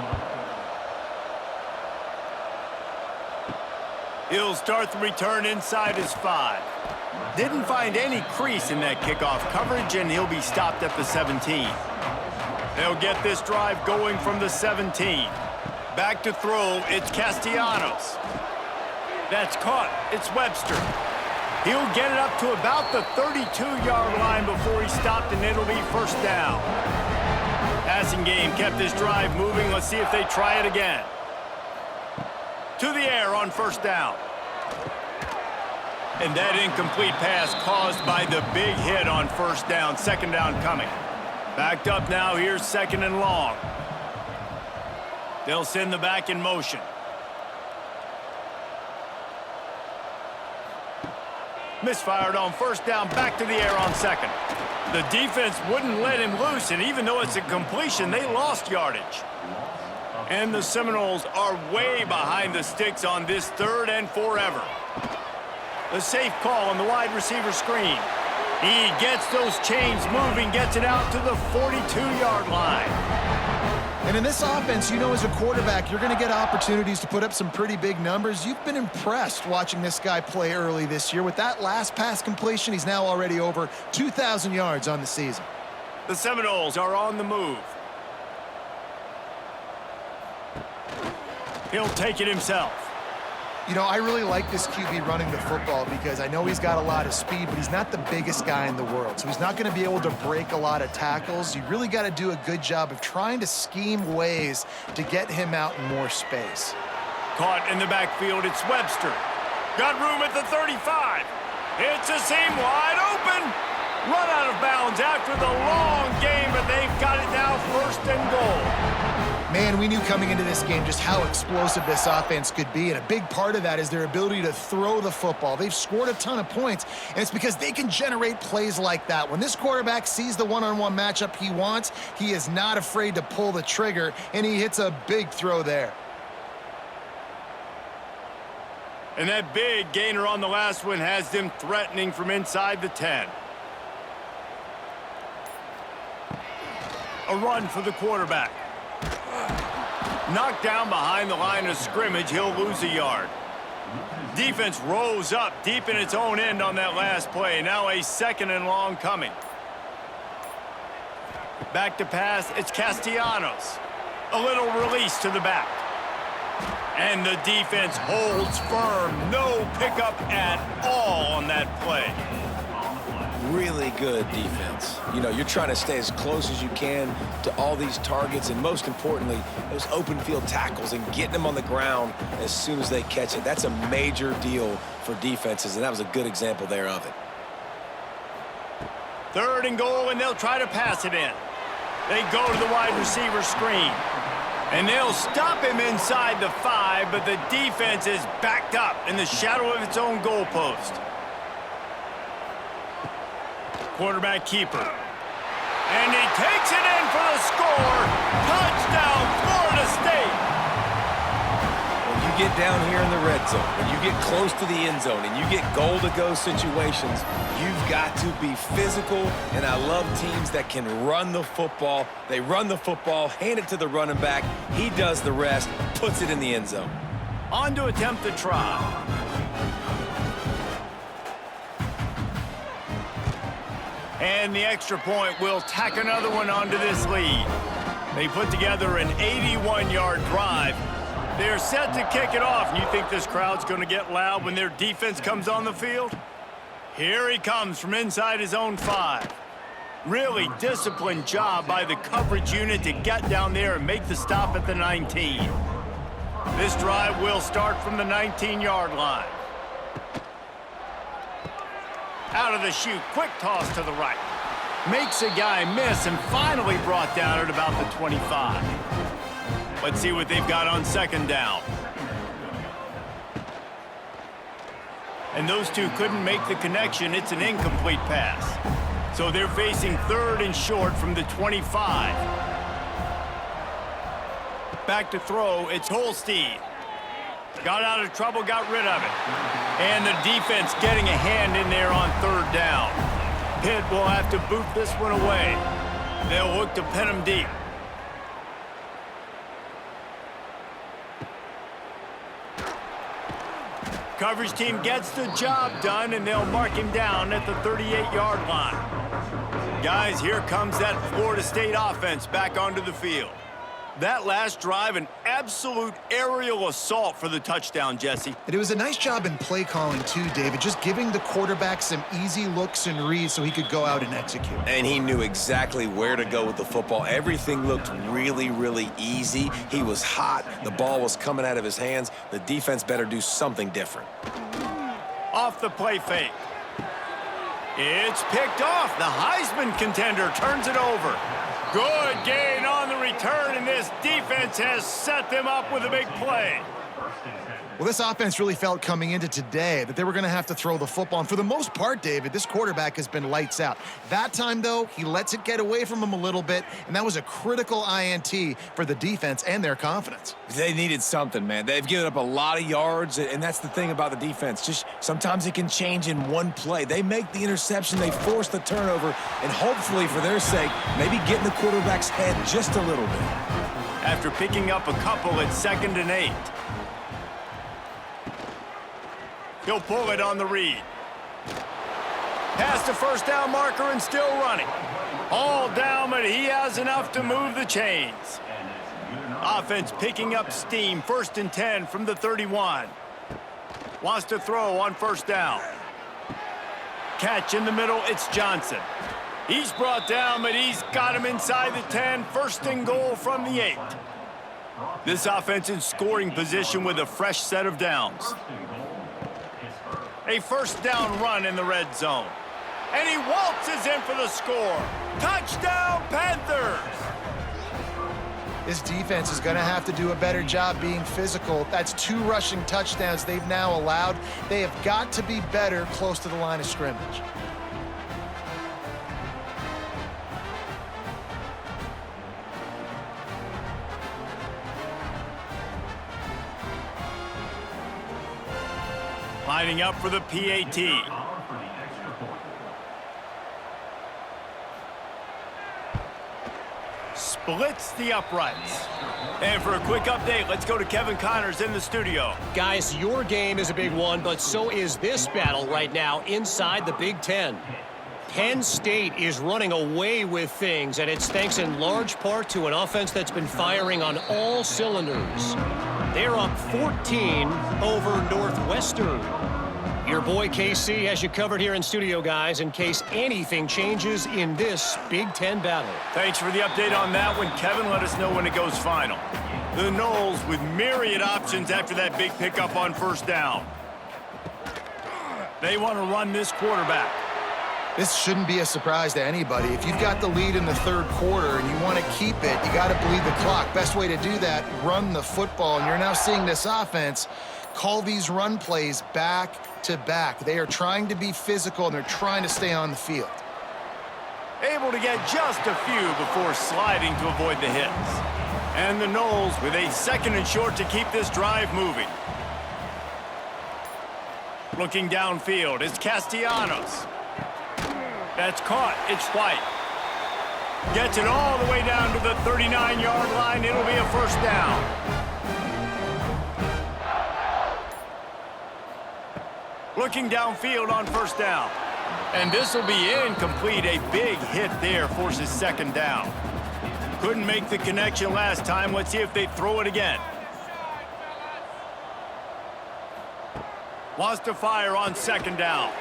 He'll start the return inside his 5. Didn't find any crease in that kickoff coverage, and he'll be stopped at the 17. They'll get this drive going from the 17. Back to throw, it's Castellanos. That's caught, it's Webster. He'll get it up to about the 32-yard line before he's stopped, and it'll be first down. Passing game kept this drive moving. Let's see if they try it again. To the air on first down. And that incomplete pass caused by the big hit on first down. Second down coming. Backed up now. Here's second and long. They'll send the back in motion. Misfired on first down. Back to the air on second. The defense wouldn't let him loose, and even though it's a completion, they lost yardage. And the Seminoles are way behind the sticks on this third and forever. The safe call on the wide receiver screen. He gets those chains moving, gets it out to the 42-yard line. And in this offense, you know, as a quarterback, you're going to get opportunities to put up some pretty big numbers. You've been impressed watching this guy play early this year. With that last pass completion, he's now already over 2,000 yards on the season. The Seminoles are on the move. He'll take it himself. You know, I really like this QB running the football because I know he's got a lot of speed, but he's not the biggest guy in the world. So he's not going to be able to break a lot of tackles. You really got to do a good job of trying to scheme ways to get him out in more space. Caught in the backfield, it's Webster. Got room at the 35. It's a seam wide open. Run out of bounds after the long game, but they've got it now first and goal. Man, we knew coming into this game just how explosive this offense could be, and a big part of that is their ability to throw the football. They've scored a ton of points, and it's because they can generate plays like that. When this quarterback sees the one-on-one matchup he wants, he is not afraid to pull the trigger, and he hits a big throw there. And that big gainer on the last one has them threatening from inside the 10. A run for the quarterback. Knocked down behind the line of scrimmage, he'll lose a yard. Defense rose up deep in its own end on that last play. Now a second and long coming. Back to pass, it's Castellanos. A little release to the back. And the defense holds firm. No pickup at all on that play. Really good defense. You know, you're trying to stay as close as you can to all these targets, and most importantly, those open field tackles and getting them on the ground as soon as they catch it. That's a major deal for defenses, and that was a good example there of it. Third and goal, and they'll try to pass it in. They go to the wide receiver screen. And they'll stop him inside the 5, but the defense is backed up in the shadow of its own goalpost. Quarterback keeper. And he takes it in for the score. Touchdown, Florida State. When you get down here in the red zone, when you get close to the end zone and you get goal-to-go situations, you've got to be physical, and I love teams that can run the football. They run the football, hand it to the running back. He does the rest, puts it in the end zone. On to attempt the try. And the extra point will tack another one onto this lead. They put together an 81-yard drive. They're set to kick it off. And you think this crowd's going to get loud when their defense comes on the field? Here he comes from inside his own 5. Really disciplined job by the coverage unit to get down there and make the stop at the 19. This drive will start from the 19-yard line. Out of the chute, quick toss to the right. Makes a guy miss and finally brought down at about the 25. Let's see what they've got on second down. And those two couldn't make the connection. It's an incomplete pass. So they're facing third and short from the 25. Back to throw, it's Holstein. Got out of trouble, got rid of it. And the defense getting a hand in there on third down. Pitt will have to boot this one away. They'll look to pin him deep. Coverage team gets the job done, and they'll mark him down at the 38-yard line. Guys, here comes that Florida State offense back onto the field. That last drive, an absolute aerial assault for the touchdown, Jesse. And it was a nice job in play calling, too, David, just giving the quarterback some easy looks and reads so he could go out and execute. And he knew exactly where to go with the football. Everything looked really, really easy. He was hot. The ball was coming out of his hands. The defense better do something different. Off the play fake. It's picked off. The Heisman contender turns it over. Good gain on the return, and this defense has set them up with a big play. Well, this offense really felt coming into today that they were going to have to throw the football. And for the most part, David, this quarterback has been lights out. That time, though, he lets it get away from him a little bit, and that was a critical INT for the defense and their confidence. They needed something, man. They've given up a lot of yards, and that's the thing about the defense. Just sometimes it can change in one play. They make the interception, they force the turnover, and hopefully, for their sake, maybe get in the quarterback's head just a little bit. After picking up a couple at 2nd and 8. He'll pull it on the read. Past the first down marker and still running. All down, but he has enough to move the chains. Offense picking up steam. 1st and 10 from the 31. Wants to throw on first down. Catch in the middle, it's Johnson. He's brought down, but he's got him inside the 10. 1st and goal from the 8. This offense in scoring position with a fresh set of downs. A first down run in the red zone. And he waltzes in for the score. Touchdown, Panthers! This defense is going to have to do a better job being physical. That's 2 rushing touchdowns they've now allowed. They have got to be better close to the line of scrimmage. Lining up for the PAT. Splits the uprights. And for a quick update, let's go to Kevin Connors in the studio. Guys, your game is a big one, but so is this battle right now inside the Big Ten. Penn State is running away with things, and it's thanks in large part to an offense that's been firing on all cylinders. They're up 14 over Northwestern. Your boy KC has you covered here in studio, guys, in case anything changes in this Big Ten battle. Thanks for the update on that one, Kevin. Let us know when it goes final. The Noles with myriad options after that big pickup on first down. They want to run this quarterback. This shouldn't be a surprise to anybody. If you've got the lead in the 3rd quarter and you want to keep it, you got to bleed the clock. Best way to do that, run the football. And you're now seeing this offense call these run plays back to back. They are trying to be physical, and they're trying to stay on the field. Able to get just a few before sliding to avoid the hits. And the Noles with a 2nd and short to keep this drive moving. Looking downfield, it's Castellanos. That's caught. It's White. Gets it all the way down to the 39-yard line. It'll be a first down. Looking downfield on first down. And this will be incomplete. A big hit there forces 2nd down. Couldn't make the connection last time. Let's see if they throw it again. Wants to fire on 2nd down.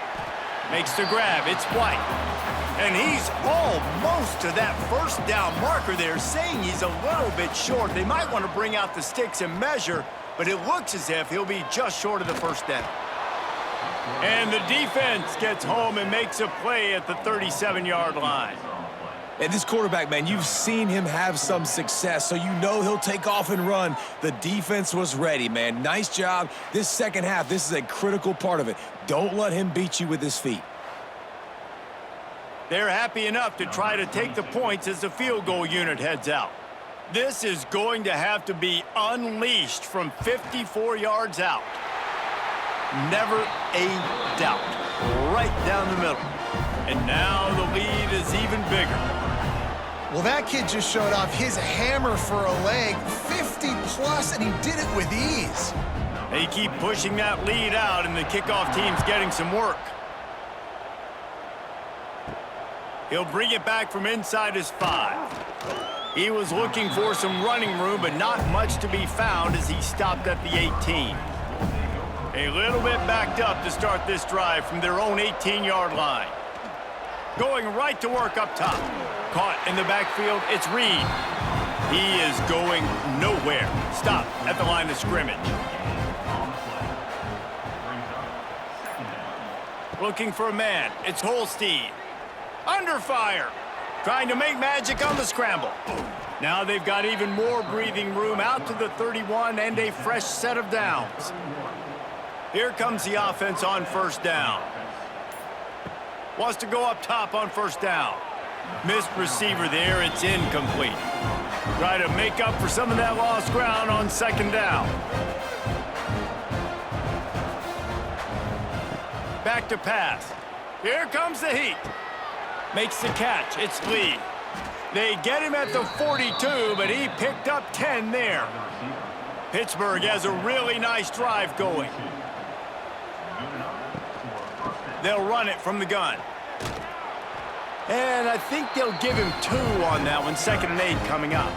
Makes the grab. It's White. And he's almost to that first down marker there, saying he's a little bit short. They might want to bring out the sticks and measure, but it looks as if he'll be just short of the first down. And the defense gets home and makes a play at the 37-yard line. And this quarterback, man, you've seen him have some success, so you know he'll take off and run. The defense was ready, man. Nice job. This second half, this is a critical part of it. Don't let him beat you with his feet. They're happy enough to try to take the points as the field goal unit heads out. This is going to have to be unleashed from 54 yards out. Never a doubt. Right down the middle. And now the lead is even bigger. Well, that kid just showed off his hammer for a leg, 50-plus, and he did it with ease. They keep pushing that lead out, and the kickoff team's getting some work. He'll bring it back from inside his 5. He was looking for some running room, but not much to be found as he stopped at the 18. A little bit backed up to start this drive from their own 18-yard line. Going right to work up top. Caught in the backfield, it's Reed. He is going nowhere. Stop at the line of scrimmage. Looking for a man, it's Holstein. Under fire. Trying to make magic on the scramble. Now they've got even more breathing room out to the 31 and a fresh set of downs. Here comes the offense on first down. Wants to go up top on first down. Missed receiver there, it's incomplete. Try to make up for some of that lost ground on 2nd down. Back to pass. Here comes the heat. Makes the catch. It's Lee. They get him at the 42, but he picked up 10 there. Pittsburgh has a really nice drive going. They'll run it from the gun. And I think they'll give him 2 on that one. 2nd and 8 coming up.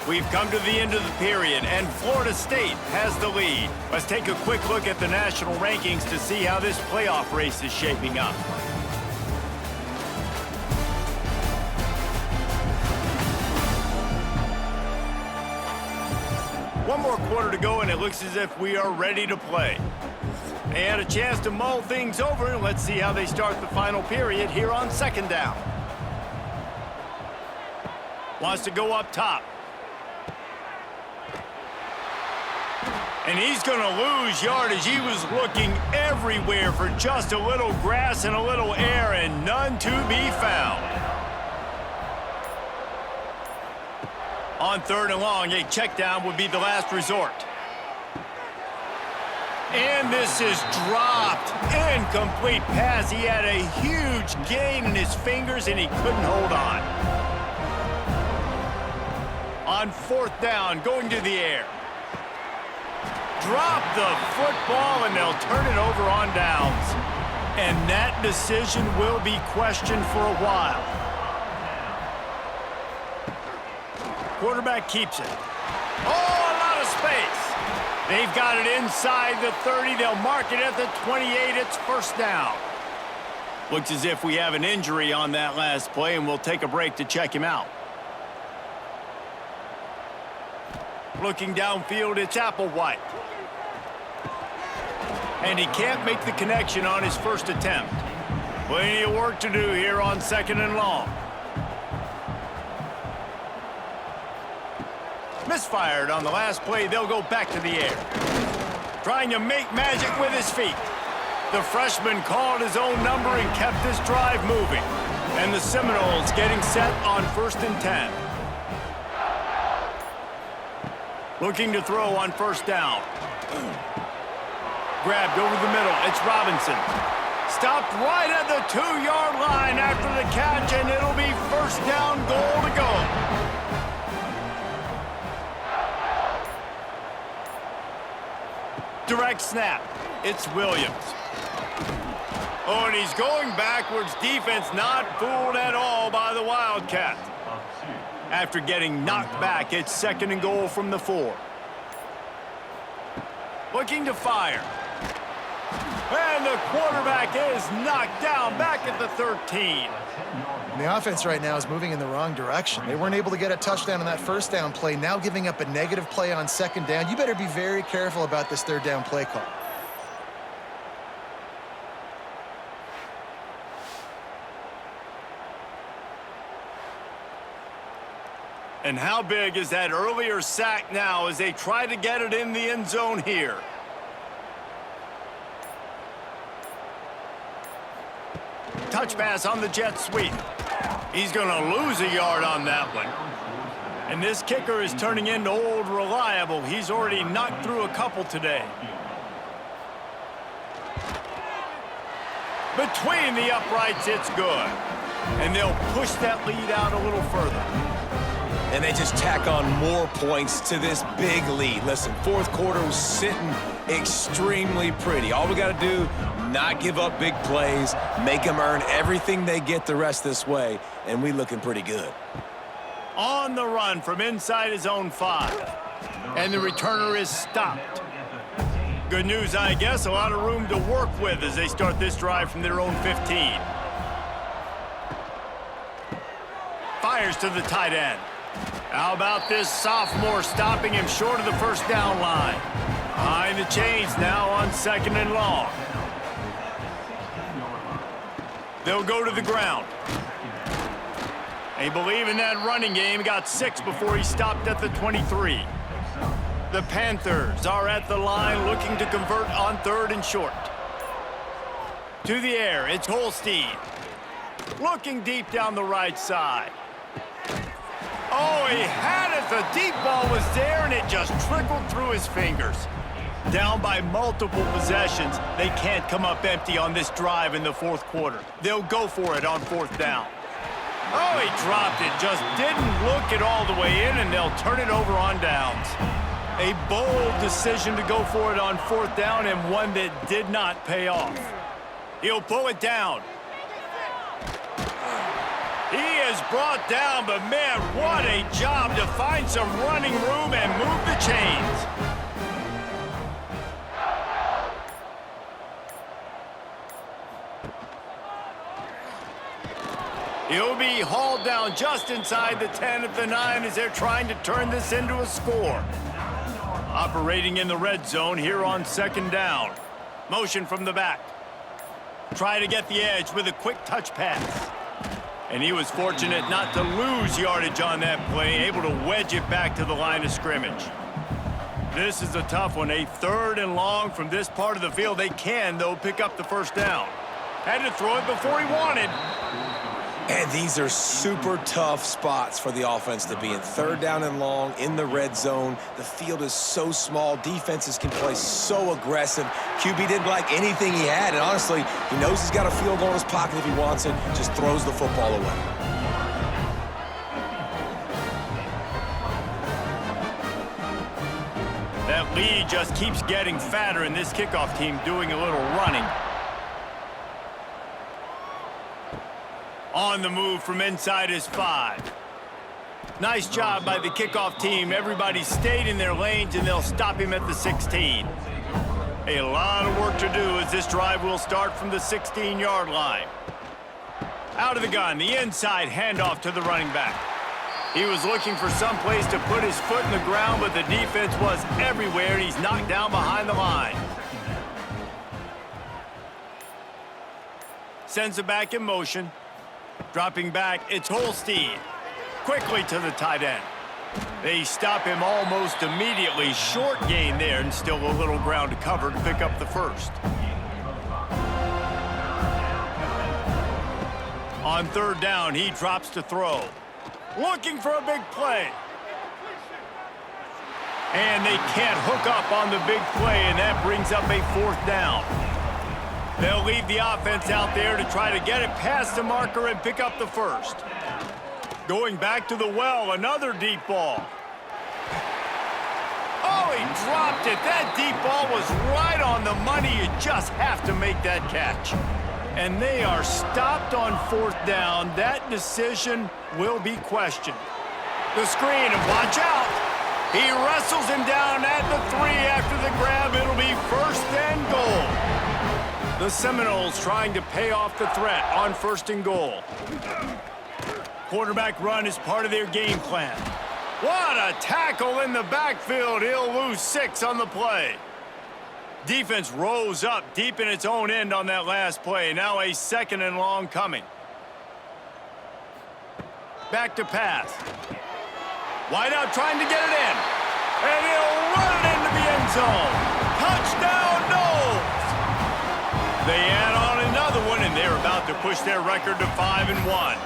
We've come to the end of the period, and Florida State has the lead. Let's take a quick look at the national rankings to see how this playoff race is shaping up. One more quarter to go, and it looks as if we are ready to play. They had a chance to mull things over, and let's see how they start the final period here on 2nd down. Wants to go up top. And he's going to lose yardage. He was looking everywhere for just a little grass and a little air, and none to be found. On 3rd and long, a check down would be the last resort. And this is dropped. Incomplete pass. He had a huge gain in his fingers, and he couldn't hold on. On 4th down, going to the air. Drop the football, and they'll turn it over on downs. And that decision will be questioned for a while. Quarterback keeps it. Oh, a lot of space. They've got it inside the 30. They'll mark it at the 28. It's first down. Looks as if we have an injury on that last play, and we'll take a break to check him out. Looking downfield, it's Applewhite. And he can't make the connection on his first attempt. Plenty of work to do here on 2nd and long. Misfired on the last play. They'll go back to the air. Trying to make magic with his feet. The freshman called his own number and kept this drive moving. And the Seminoles getting set on 1st and 10. Looking to throw on 1st down. Grabbed over the middle. It's Robinson. Stopped right at the 2-yard line after the catch, and it'll be 1st down, goal to go. Direct snap. It's Williams. Oh, and he's going backwards. Defense not fooled at all by the Wildcat. After getting knocked back, it's 2nd and goal from the 4. Looking to fire. And the quarterback is knocked down back at the 13. The offense right now is moving in the wrong direction. They weren't able to get a touchdown on that 1st down play, now giving up a negative play on 2nd down. You better be very careful about this 3rd down play call. And how big is that earlier sack now as they try to get it in the end zone here? Touch pass on the jet sweep. He's going to lose a yard on that one. And this kicker is turning into old reliable. He's already knocked through a couple today. Between the uprights, it's good. And they'll push that lead out a little further. And they just tack on more points to this big lead. Listen, 4th quarter was sitting extremely pretty. All we got to do, not give up big plays, make them earn everything they get the rest this way, and we looking pretty good. On the run from inside his own 5. And the returner is stopped. Good news, I guess, a lot of room to work with as they start this drive from their own 15. Fires to the tight end. How about this sophomore stopping him short of the 1st down line? Behind the chains now on 2nd and long. They'll go to the ground. They believe in that running game. Got 6 before he stopped at the 23. The Panthers are at the line looking to convert on 3rd and short. To the air, it's Holstein. Looking deep down the right side. Oh, he had it. The deep ball was there, and it just trickled through his fingers. Down by multiple possessions, they can't come up empty on this drive in the 4th quarter. They'll go for it on 4th down. Oh, he dropped it. Just didn't look it all the way in, and they'll turn it over on downs. A bold decision to go for it on 4th down, and one that did not pay off. He'll pull it down. He is brought down, but man, what a job to find some running room and move the chains. He'll be hauled down just inside the 10 at the 9 as they're trying to turn this into a score. Operating in the red zone here on 2nd down. Motion from the back. Try to get the edge with a quick touch pass. And he was fortunate not to lose yardage on that play, able to wedge it back to the line of scrimmage. This is a tough one, a 3rd and long from this part of the field. They can, though, pick up the 1st down. Had to throw it before he wanted. And these are super tough spots for the offense to be in. 3rd down and long in the red zone. The field is so small. Defenses can play so aggressive. QB didn't like anything he had, and honestly, he knows he's got a field goal in his pocket if he wants it. Just throws the football away. That lead just keeps getting fatter, and this kickoff team doing a little running. On the move from inside his 5. Nice job by the kickoff team. Everybody stayed in their lanes, and they'll stop him at the 16. A lot of work to do as this drive will start from the 16-yard line. Out of the gun, the inside handoff to the running back. He was looking for some place to put his foot in the ground, but the defense was everywhere, and he's knocked down behind the line. Sends it back in motion. Dropping back, it's Holstein. Quickly to the tight end. They stop him almost immediately. Short gain there, and still a little ground to cover to pick up the 1st. On third down, he drops to throw. Looking for a big play. And they can't hook up on the big play, and that brings up a fourth down. They'll leave the offense out there to try to get it past the marker and pick up the first. Going back to the well, another deep ball. Oh, he dropped it. That deep ball was right on the money. You just have to make that catch. And they are stopped on fourth down. That decision will be questioned. The screen, and watch out. He wrestles him down at the 3 after the grab. It'll be first and goal. The Seminoles trying to pay off the threat on first and goal. Quarterback run is part of their game plan. What a tackle in the backfield. He'll lose 6 on the play. Defense rose up deep in its own end on that last play. Now a second and long coming. Back to pass. Wide out trying to get it in. And he'll run it into the end zone. Touchdown, Noles! They add on another one, and they're about to push their record to 5-1.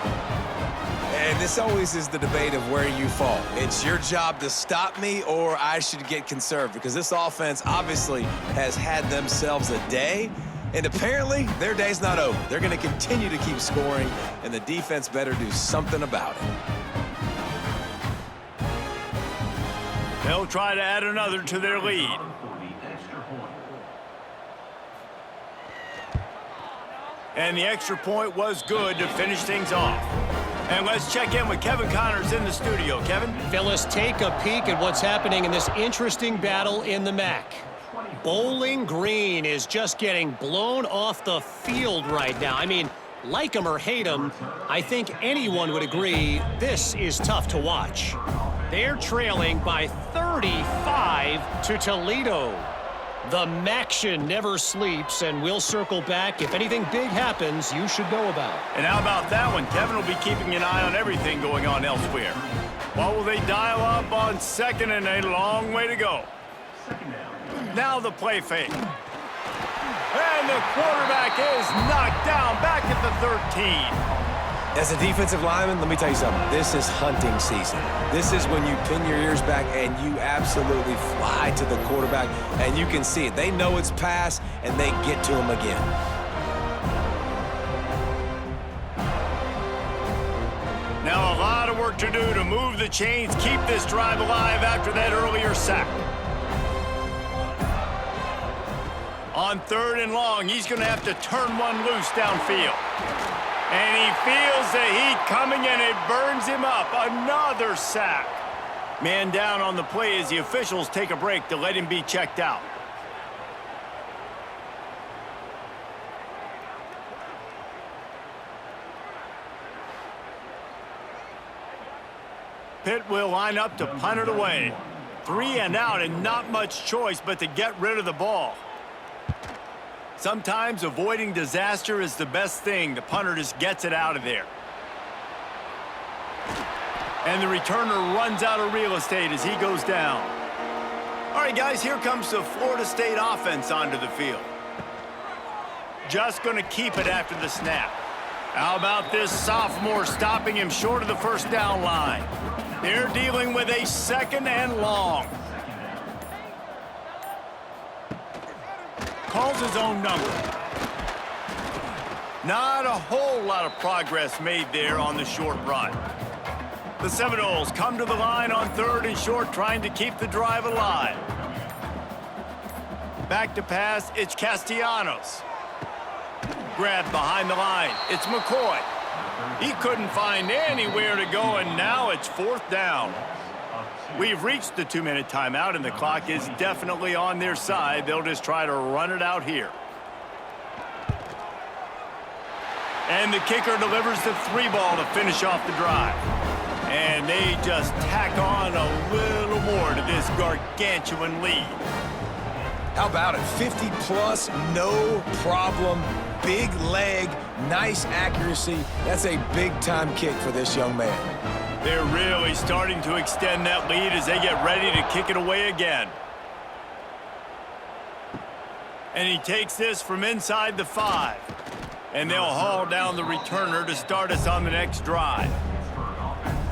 And this always is the debate of where you fall. It's your job to stop me, or I should get conserved, because this offense obviously has had themselves a day, and apparently their day's not over. They're going to continue to keep scoring, and the defense better do something about it. They'll try to add another to their lead. And the extra point was good to finish things off. And let's check in with Kevin Connors in the studio. Kevin? Fellas, take a peek at what's happening in this interesting battle in the MAC. Bowling Green is just getting blown off the field right now. I mean, like him or hate him, I think anyone would agree this is tough to watch. They're trailing by 35 to Toledo. The Maction never sleeps, and we'll circle back. If anything big happens, you should know about. And how about that one? Kevin will be keeping an eye on everything going on elsewhere. What will they dial up on second and a long way to go? Now the play fake. And the quarterback is knocked down back at the 13. As a defensive lineman, let me tell you something. This is hunting season. This is when you pin your ears back and you absolutely fly to the quarterback, and you can see it. They know it's pass, and they get to him again. Now a lot of work to do to move the chains, keep this drive alive after that earlier sack. On third and long, he's going to have to turn one loose downfield. And he feels the heat coming, and it burns him up. Another sack. Man down on the play as the officials take a break to let him be checked out. Pitt will line up to punt it away. 3 and out, and not much choice but to get rid of the ball. Sometimes avoiding disaster is the best thing. The punter just gets it out of there. And the returner runs out of real estate as he goes down. All right, guys, here comes the Florida State offense onto the field. Just going to keep it after the snap. How about this sophomore stopping him short of the first down line? They're dealing with a second and long. Calls his own number. Not a whole lot of progress made there on the short run. The Seminoles come to the line on third and short, trying to keep the drive alive. Back to pass, it's Castellanos. Grabbed behind the line, it's McCoy. He couldn't find anywhere to go, and now it's fourth down. We've reached the 2-minute timeout, and the clock is definitely on their side. They'll just try to run it out here. And the kicker delivers the 3 ball to finish off the drive. And they just tack on a little more to this gargantuan lead. How about it? 50-plus, no problem. Big leg, nice accuracy. That's a big-time kick for this young man. They're really starting to extend that lead as they get ready to kick it away again. And he takes this from inside the 5. And they'll haul down the returner to start us on the next drive.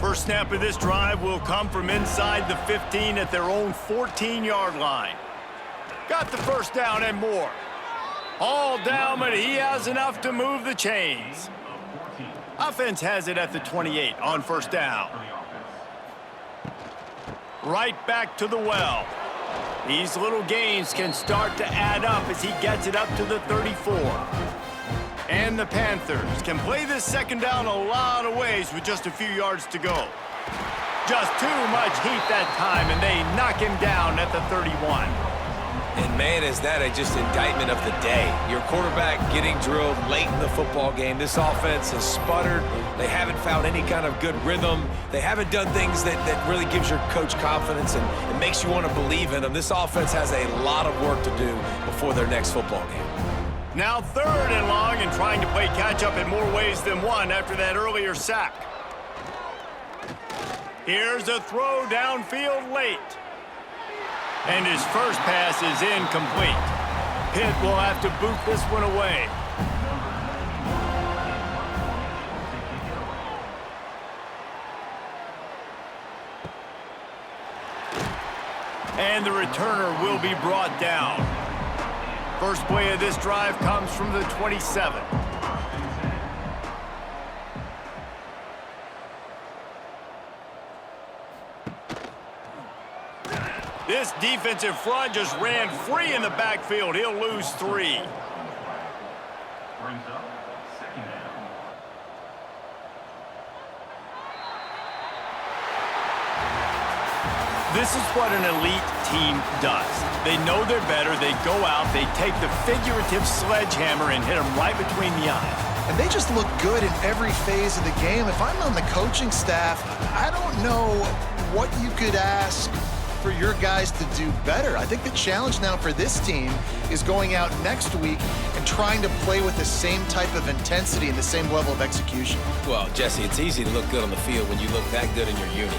First snap of this drive will come from inside the 15 at their own 14-yard line. Got the first down and more. All down, but he has enough to move the chains. Offense has it at the 28 on first down. Right back to the well. These little gains can start to add up as he gets it up to the 34. And the Panthers can play this second down a lot of ways with just a few yards to go. Just too much heat that time, and they knock him down at the 31. And, man, is that just indictment of the day. Your quarterback getting drilled late in the football game. This offense has sputtered. They haven't found any kind of good rhythm. They haven't done things that really gives your coach confidence and it makes you want to believe in them. This offense has a lot of work to do before their next football game. Now 3rd and long and trying to play catch-up in more ways than one after that earlier sack. Here's a throw downfield late. And his first pass is incomplete. Pitt will have to boot this one away. And the returner will be brought down. First play of this drive comes from the 27. This defensive front just ran free in the backfield. He'll lose 3. This is what an elite team does. They know they're better. They go out. They take the figurative sledgehammer and hit them right between the eyes. And they just look good in every phase of the game. If I'm on the coaching staff, I don't know what you could ask for your guys to do better. I think the challenge now for this team is going out next week and trying to play with the same type of intensity and the same level of execution. Well, Jesse, it's easy to look good on the field when you look that good in your unit.